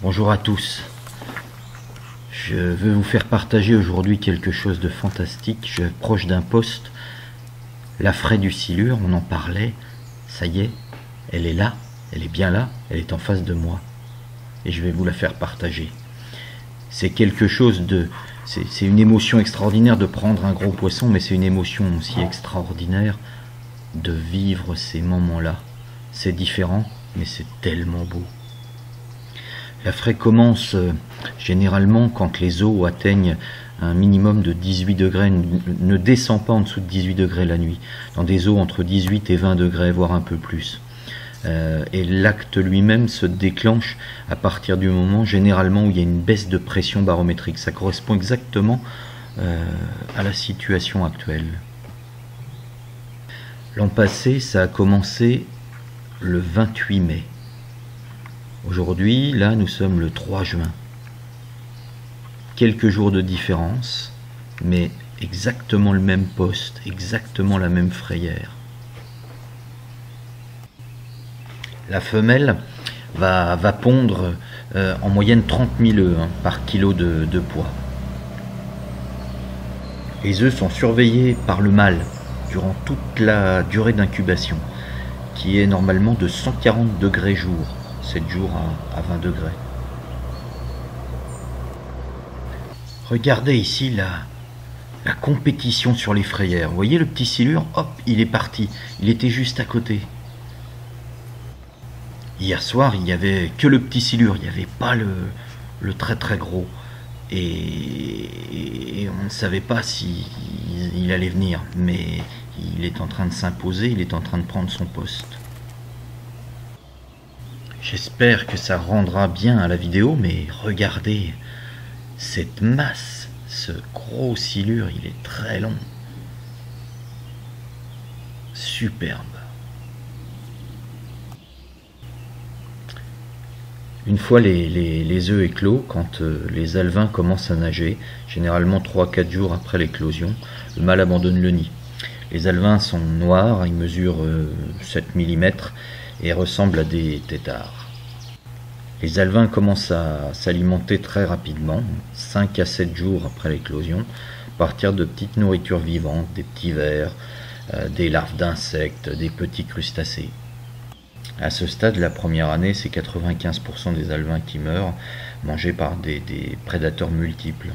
Bonjour à tous. Je veux vous faire partager aujourd'hui quelque chose de fantastique. Je suis proche d'un poste. La fraie du silure, on en parlait. Ça y est, elle est là, elle est bien là, elle est en face de moi. Et je vais vous la faire partager. C'est quelque chose de... C'est une émotion extraordinaire de prendre un gros poisson, mais c'est une émotion aussi extraordinaire de vivre ces moments-là. C'est différent, mais c'est tellement beau. La fraie commence généralement quand les eaux atteignent un minimum de 18 degrés, ne descend pas en dessous de 18 degrés la nuit, dans des eaux entre 18 et 20 degrés, voire un peu plus. Et l'acte lui-même se déclenche à partir du moment généralement où il y a une baisse de pression barométrique. Ça correspond exactement à la situation actuelle. L'an passé, ça a commencé le 28 mai. Aujourd'hui, là, nous sommes le 3 juin. Quelques jours de différence, mais exactement le même poste, exactement la même frayère. La femelle va pondre en moyenne 30 000 œufs par kilo de poids. Les œufs sont surveillés par le mâle durant toute la durée d'incubation, qui est normalement de 140 degrés jour, 7 jours à 20 degrés. Regardez ici la compétition sur les frayères. Vous voyez le petit silure, hop, il est parti. Il était juste à côté. Hier soir, il n'y avait que le petit silure, il n'y avait pas le très très gros. Et on ne savait pas s'il allait venir. Mais il est en train de s'imposer, il est en train de prendre son poste. J'espère que ça rendra bien à la vidéo, mais regardez cette masse, ce gros silure, il est très long. Superbe. Une fois les œufs éclos, quand les alevins commencent à nager, généralement 3-4 jours après l'éclosion, le mâle abandonne le nid. Les alevins sont noirs, ils mesurent 7 mm et ressemblent à des têtards. Les alevins commencent à s'alimenter très rapidement, 5 à 7 jours après l'éclosion, à partir de petites nourritures vivantes, des petits vers, des larves d'insectes, des petits crustacés. À ce stade, la première année, c'est 95% des alevins qui meurent, mangés par des prédateurs multiples.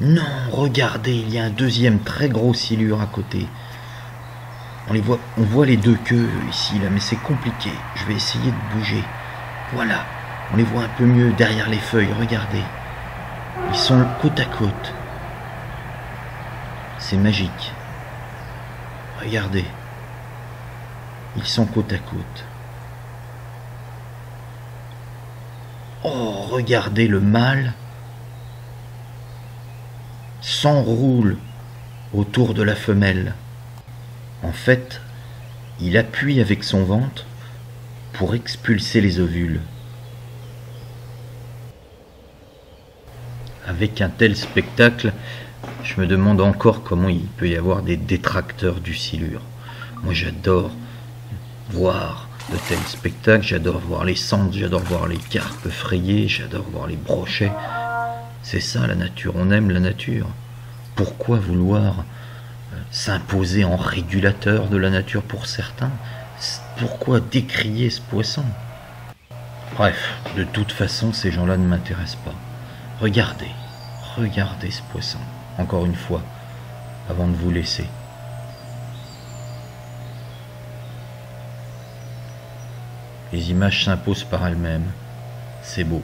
Non, regardez, il y a un deuxième très gros silure à côté. On voit les deux queues ici, là, mais c'est compliqué. Je vais essayer de bouger. Voilà, on les voit un peu mieux derrière les feuilles, regardez. Ils sont côte à côte. C'est magique. Regardez. Ils sont côte à côte. Oh, regardez le mâle s'enroule autour de la femelle. En fait, il appuie avec son ventre pour expulser les ovules. Avec un tel spectacle, je me demande encore comment il peut y avoir des détracteurs du silure. Moi, j'adore voir de tels spectacles, j'adore voir les cendres, j'adore voir les carpes frayées, j'adore voir les brochets. C'est ça la nature, on aime la nature. Pourquoi vouloir s'imposer en régulateur de la nature pour certains? Pourquoi décrier ce poisson? Bref, de toute façon, ces gens-là ne m'intéressent pas. Regardez ce poisson, encore une fois, avant de vous laisser. Les images s'imposent par elles-mêmes, c'est beau.